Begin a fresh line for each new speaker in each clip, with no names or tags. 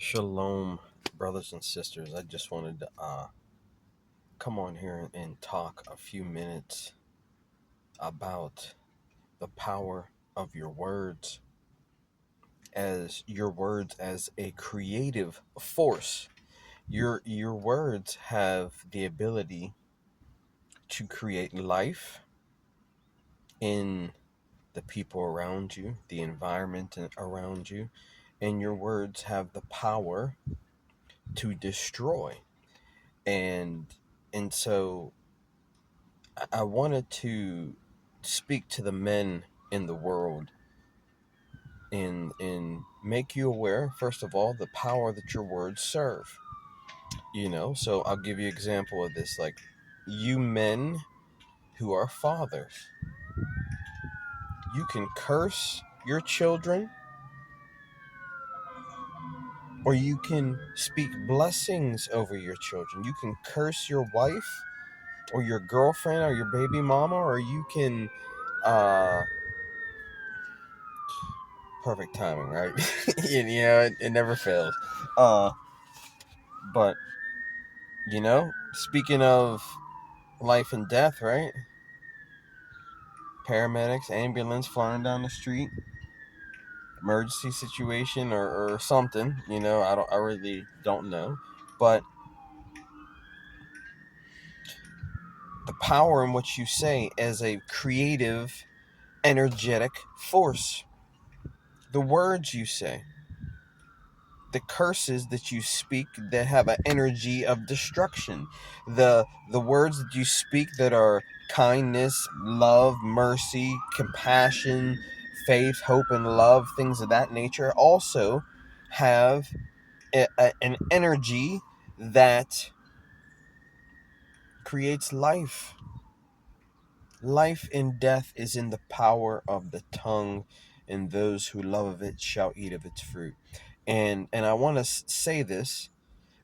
Shalom, brothers and sisters. I just wanted to come on here and talk a few minutes about the power of your words as a creative force. Your words have the ability to create life in the people around you, the environment around you, and your words have the power to destroy. And and so I wanted to speak to the men in the world and make you aware, first of all, the power that your words serve. So I'll give you an example of this. Like, you men who are fathers, you can curse your children, or you can speak blessings over your children. You can curse your wife or your girlfriend or your baby mama, or you can uh perfect timing, right? It never fails. Uh, but speaking of life and death, right? Paramedics, ambulance flying down the street, emergency situation or something. I really don't know, but the power in what you say as a creative, energetic force, the words you say, the curses that you speak that have an energy of destruction, the words that you speak that are kindness, love, mercy, compassion, faith, hope, and love, things of that nature, also have an energy that creates life. Life and death is in the power of the tongue, and those who love of it shall eat of its fruit. And I want to say this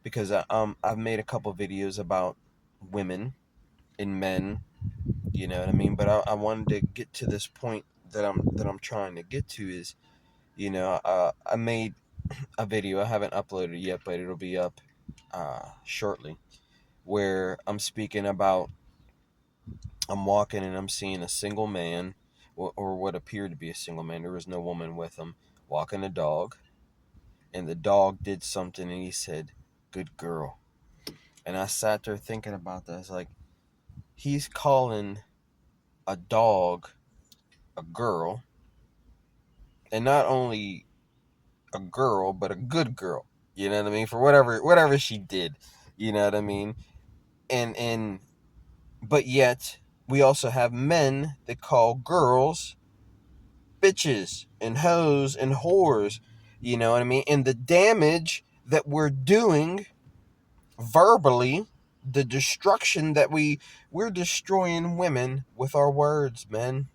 because I've made a couple videos about women and men, you know what I mean. But I wanted to get to this point that I'm trying to get to is, I made a video. I haven't uploaded it yet, but it'll be up shortly, where I'm speaking about, I'm walking and I'm seeing a single man, or what appeared to be a single man. There was no woman with him, walking a dog, and the dog did something, and he said, "Good girl." And I sat there thinking about that. It's like, he's calling a dog a girl, and not only a girl, but a good girl. You know what I mean? For whatever she did. You know what I mean? And but yet we also have men that call girls bitches and hoes and whores. You know what I mean? And the damage that we're doing verbally, the destruction that we're destroying women with our words, men.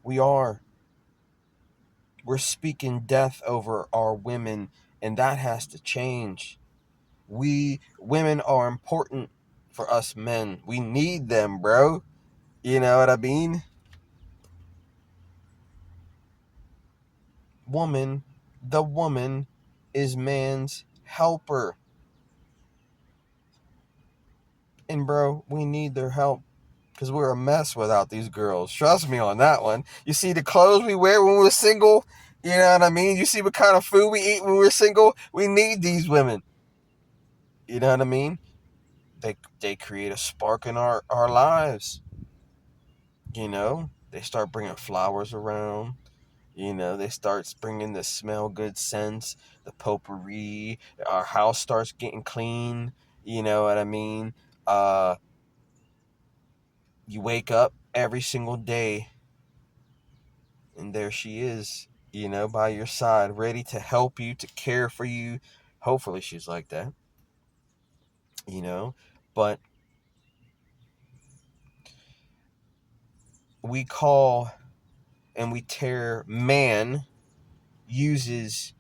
We are. We're speaking death over our women, and that has to change. We women are important for us men. We need them, bro. You know what I mean? The woman is man's helper. And bro, we need their help because we're a mess without these girls. Trust me on that one. You see the clothes we wear when we're single? You know what I mean? You see what kind of food we eat when we're single? We need these women. You know what I mean? They create a spark in our lives. They start bringing flowers around. They start bringing the smell good scents, the potpourri. Our house starts getting clean. You know what I mean? Uh, you wake up every single day, and there she is, by your side, ready to help you, to care for you. Hopefully, she's like that. You know, but we call and we tear. Man uses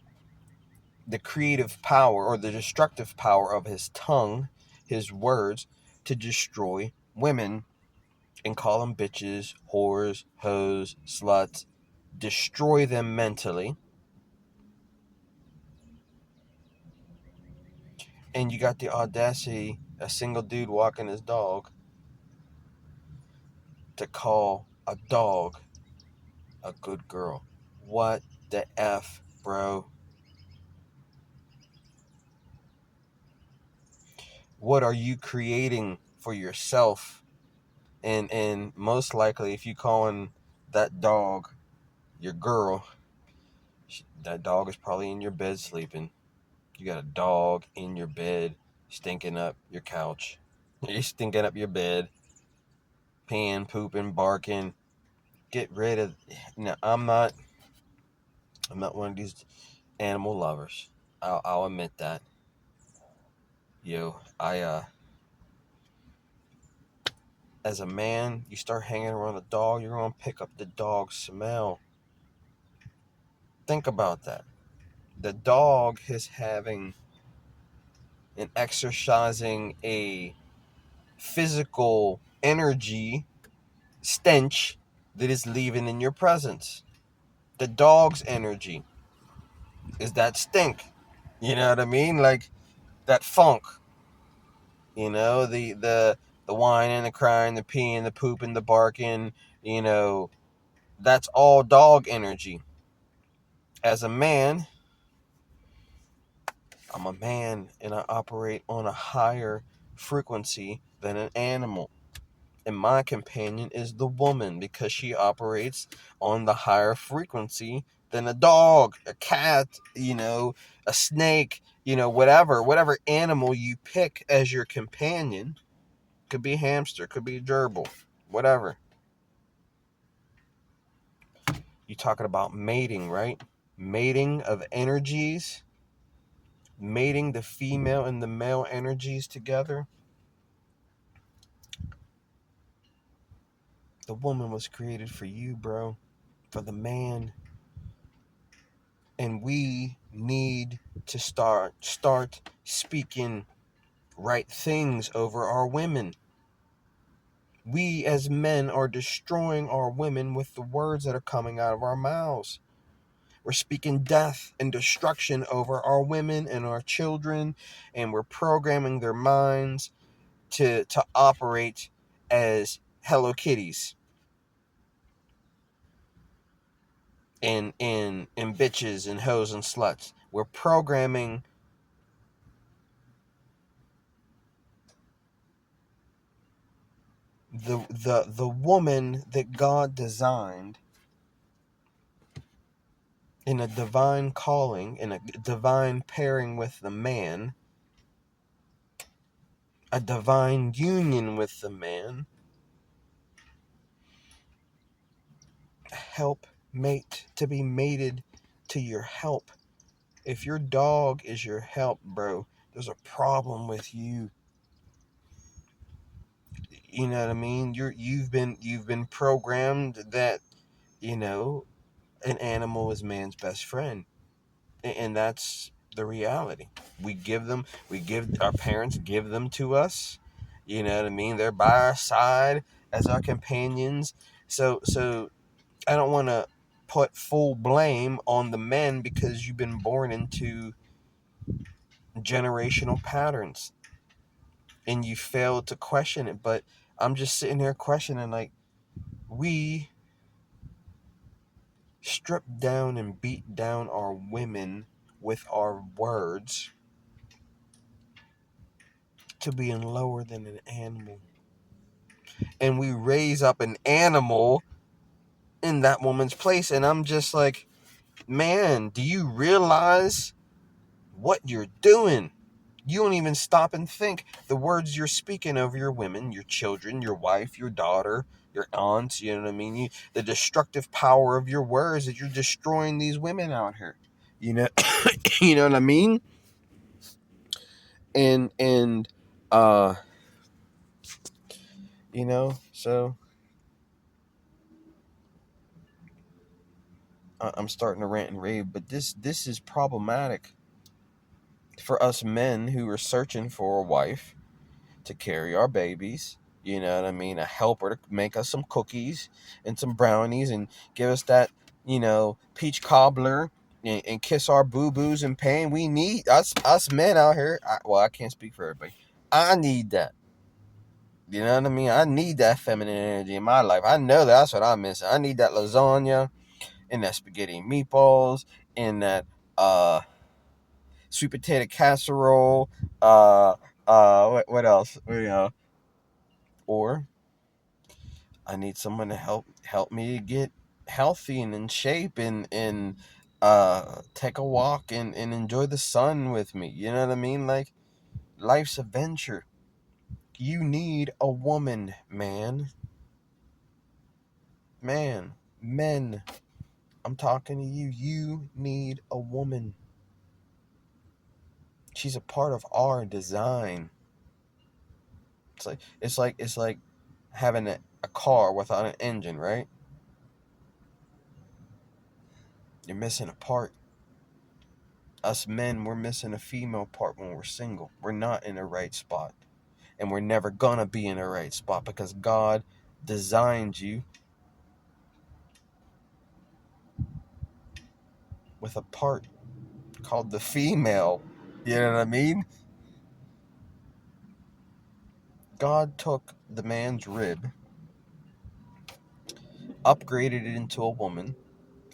the creative power or the destructive power of his tongue, his words, to destroy women and call them bitches, whores, hoes, sluts, destroy them mentally, and you got the audacity, a single dude walking his dog, to call a dog a good girl. What the F, bro? What are you creating for yourself? And most likely, if you calling that dog your girl, that dog is probably in your bed sleeping. You got a dog in your bed, stinking up your couch. You're stinking up your bed, peeing, pooping, barking. Get rid of. No, I'm not. I'm not one of these animal lovers. I'll admit that. As a man, you start hanging around a dog, you're gonna pick up the dog's smell. Think about that. The dog is having and exercising a physical energy stench that is leaving in your presence. The dog's energy is that stink. You know what I mean? Like that funk. The whining, the crying, the peeing, the pooping, the barking. You know, that's all dog energy. As a man, I'm a man and I operate on a higher frequency than an animal. And my companion is the woman because she operates on the higher frequency than a dog, a cat, a snake, whatever animal you pick as your companion. Could be a hamster, could be a gerbil, whatever. You talking about mating, right? Mating of energies, mating the female and the male energies together. The woman was created for you, bro, for the man. And we need to start speaking right things over our women. We as men are destroying our women with the words that are coming out of our mouths. We're speaking death and destruction over our women and our children, and we're programming their minds to operate as Hello Kitties and bitches and hoes and sluts. We're programming the woman that God designed in a divine calling, in a divine pairing with the man, a divine union with the man. Help mate, to be mated to your help. If your dog is your help, bro, there's a problem with you. You know what I mean? You've been programmed that, an animal is man's best friend. And that's the reality. We give our parents give them to us. You know what I mean? They're by our side as our companions. So I don't want to put full blame on the men because you've been born into generational patterns and you failed to question it. But I'm just sitting here questioning, like, we strip down and beat down our women with our words to being lower than an animal. And we raise up an animal in that woman's place. And I'm just like, man, do you realize what you're doing? You don't even stop and think. The words you're speaking over your women, your children, your wife, your daughter, your aunts, you know what I mean? The destructive power of your words, that you're destroying these women out here. You know, you know what I mean? And uh, so I'm starting to rant and rave, but this is problematic for us men who are searching for a wife to carry our babies. You know what I mean? A helper to make us some cookies and some brownies and give us that peach cobbler and kiss our boo boos in pain. We need us men out here. I can't speak for everybody. I need that. You know what I mean? I need that feminine energy in my life. I know that's what I'm missing. I need that lasagna and that spaghetti and meatballs and that uh sweet potato casserole. What else? Or I need someone to help me get healthy and in shape and take a walk and enjoy the sun with me. You know what I mean? Like life's a venture. You need a woman, man. Man, men. I'm talking to you. You need a woman. She's a part of our design. It's like having a car without an engine, right? You're missing a part. Us men, we're missing a female part when we're single. We're not in the right spot. And we're never gonna be in the right spot because God designed you with a part called the female. You know what I mean? God took the man's rib, upgraded it into a woman,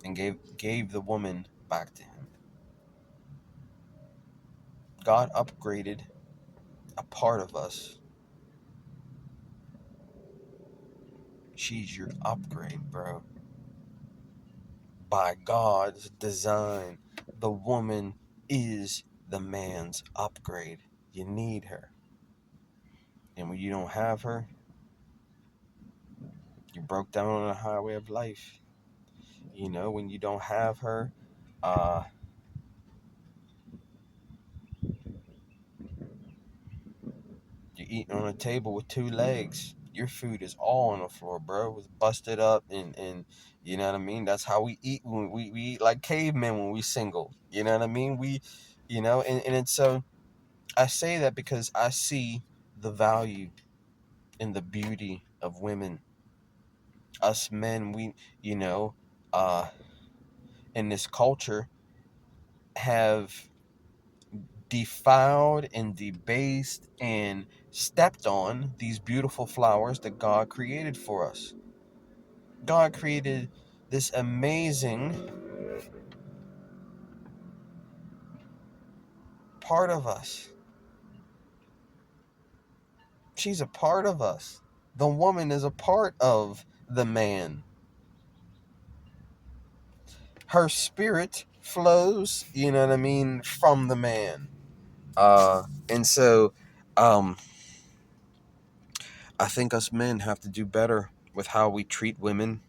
and gave the woman back to him. God upgraded a part of us. She's your upgrade, bro. By God's design, the woman is the man's upgrade. You need her. And when you don't have her, you broke down on the highway of life. When you don't have her, uh, you're eating on a table with two legs. Your food is all on the floor, bro. It's busted up and you know what I mean? That's how we eat when we eat like cavemen when we single. You know what I mean? And it's so I say that because I see the value and the beauty of women. Us men, we you know, uh in this culture have defiled and debased and stepped on these beautiful flowers that God created for us. God created this amazing part of us. She's a part of us. The woman is a part of the man. Her spirit flows, you know what I mean, from the man. And so I think us men have to do better with how we treat women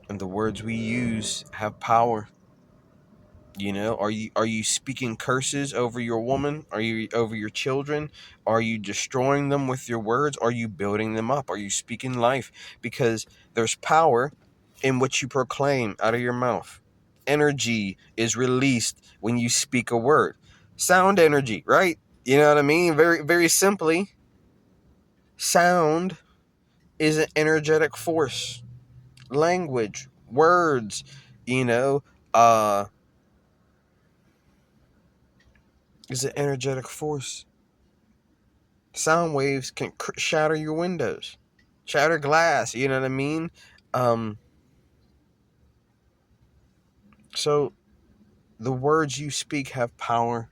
and the words we use have power. Are you speaking curses over your woman? Are you over your children? Are you destroying them with your words? Are you building them up? Are you speaking life? Because there's power in what you proclaim out of your mouth. Energy is released when you speak a word. Sound energy, right? You know what I mean? Very, very simply, sound is an energetic force. Language, words, you know, uh, is an energetic force. Sound waves can shatter your windows, shatter glass. You know what I mean? Um, so the words you speak have power.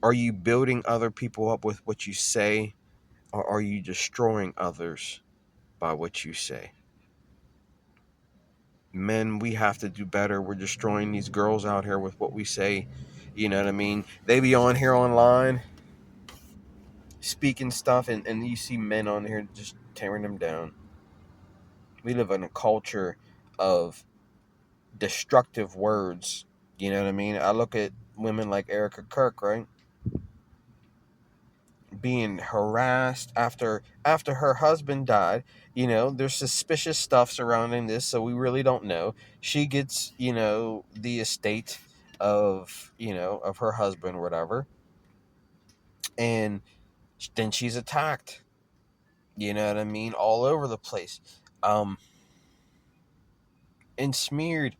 Are you building other people up with what you say, or are you destroying others by what you say? Men, we have to do better. We're destroying these girls out here with what we say. You know what I mean? They be on here online speaking stuff, and you see men on here just tearing them down. We live in a culture of destructive words. You know what I mean? I look at women like Erica Kirk, right? Being harassed after her husband died. There's suspicious stuff surrounding this, so we really don't know. She gets, the estate of her husband or whatever, and then she's attacked. You know what I mean? All over the place. Um, and smeared.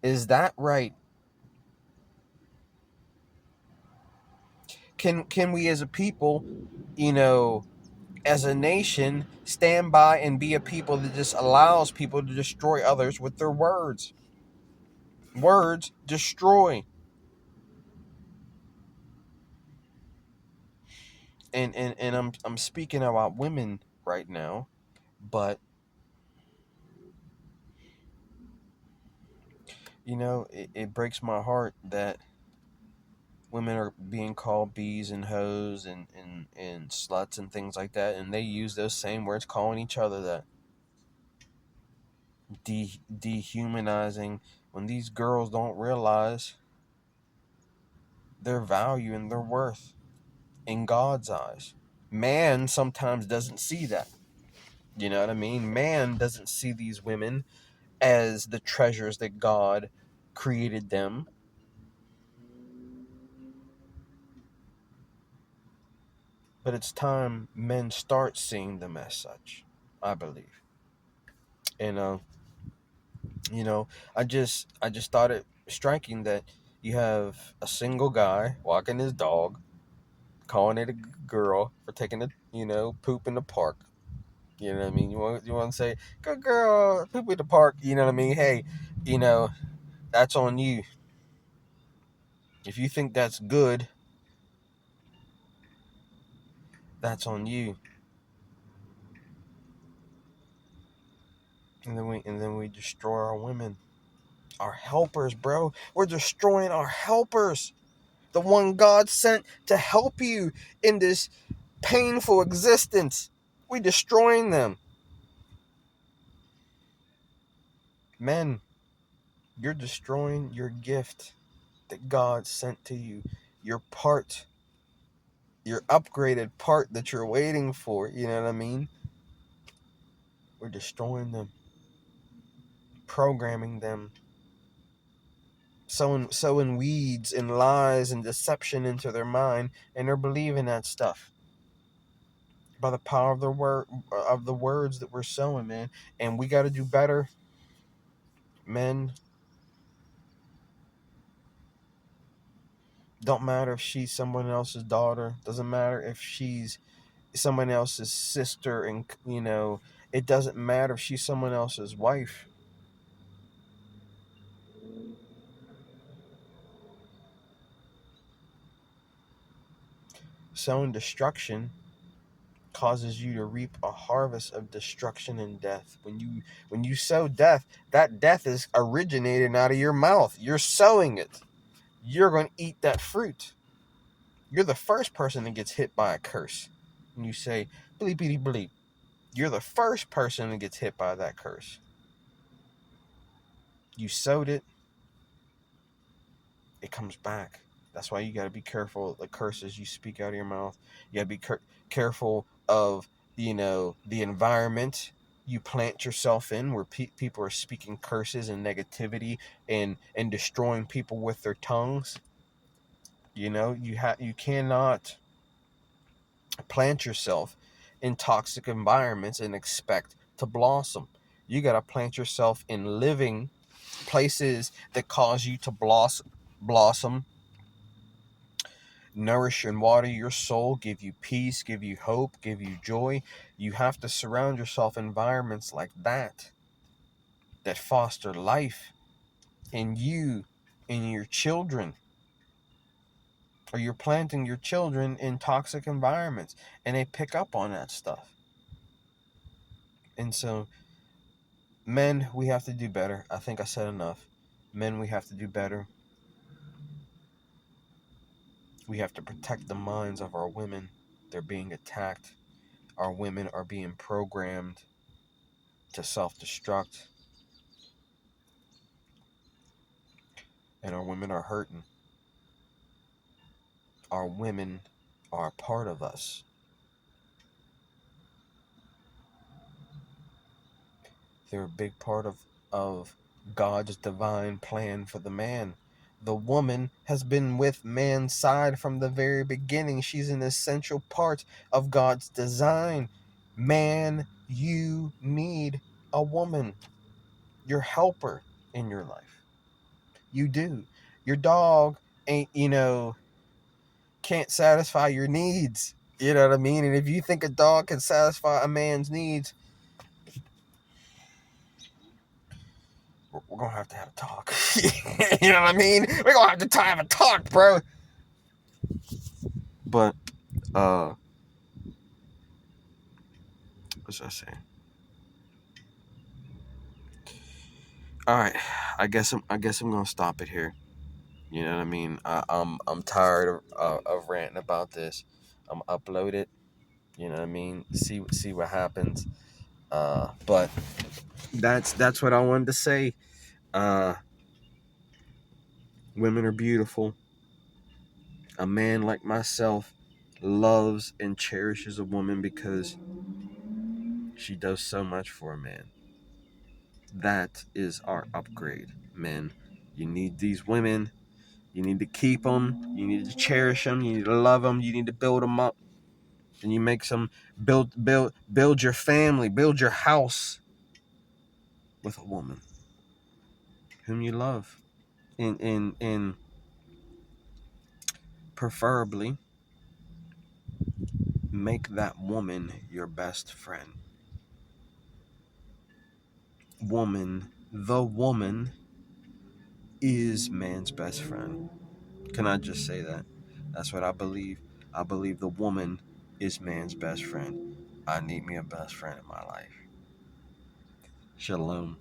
Is that right? Can we as a people, you know, as a nation, stand by and be a people that just allows people to destroy others with their words? Words destroy. And I'm speaking about women right now, but you know, it breaks my heart that women are being called bees and hoes and sluts and things like that, and they use those same words calling each other that. Dehumanizing, when these girls don't realize their value and their worth in God's eyes. Man sometimes doesn't see that. You know what I mean? Man doesn't see these women as the treasures that God created them. But it's time men start seeing them as such, I believe. And you know, I just thought it striking that you have a single guy walking his dog, calling it a girl for taking a poop in the park. You know what I mean? You want to say good girl poop in the park. You know what I mean? Hey, you know that's on you. If you think that's good, that's on you. And then we destroy our women, our helpers, bro. We're destroying our helpers. The one God sent to help you in this painful existence. We destroying them. Men, you're destroying your gift that God sent to you. Your part, your upgraded part that you're waiting for. You know what I mean? We're destroying them, programming them, sowing weeds and lies and deception into their mind, and they're believing that stuff by the power of the words that we're sowing, man. And we got to do better, men. Don't matter if she's someone else's daughter. Doesn't matter if she's someone else's sister, and it doesn't matter if she's someone else's wife. Sowing destruction causes you to reap a harvest of destruction and death. When you sow death, that death is originating out of your mouth. You're sowing it. You're going to eat that fruit. You're the first person that gets hit by a curse. And you say, bleepity bleep. You're the first person that gets hit by that curse. You sowed it, it comes back. That's why you got to be careful of the curses you speak out of your mouth. You got to be careful of, the environment you plant yourself in, where people are speaking curses and negativity and destroying people with their tongues. You cannot plant yourself in toxic environments and expect to blossom. You got to plant yourself in living places that cause you to blossom, nourish and water your soul, give you peace, give you hope, give you joy. You have to surround yourself in environments like that foster life in you and your children. Or you're planting your children in toxic environments and they pick up on that stuff. And so, men, we have to do better. I think I said enough. Men, we have to do better. We have to protect the minds of our women. They're being attacked. Our women are being programmed to self-destruct, and our women are hurting. Our women are a part of us. They're a big part of God's divine plan for the man. The woman has been with man's side from the very beginning. She's an essential part of God's design. Man, you need a woman, your helper in your life. You do. Your dog ain't, can't satisfy your needs. You know what I mean? And if you think a dog can satisfy a man's needs, we're gonna have to have a talk. You know what I mean? We're gonna have to have a talk, bro. But what's I saying? All right, I guess I'm gonna stop it here. You know what I mean? I'm tired of ranting about this. I'm upload it. You know what I mean? See what happens. But that's what I wanted to say. Uh, Women are beautiful. A man like myself loves and cherishes a woman because she does so much for a man. That is our upgrade, men. You need these women. You need to keep them. You need to cherish them. You need to love them. You need to build them up. And you make some build your family, build your house with a woman whom you love, and preferably make that woman your best friend. The woman is man's best friend. Can I just say that? That's what I believe. I believe the woman is man's best friend. I need me a best friend in my life. Shalom.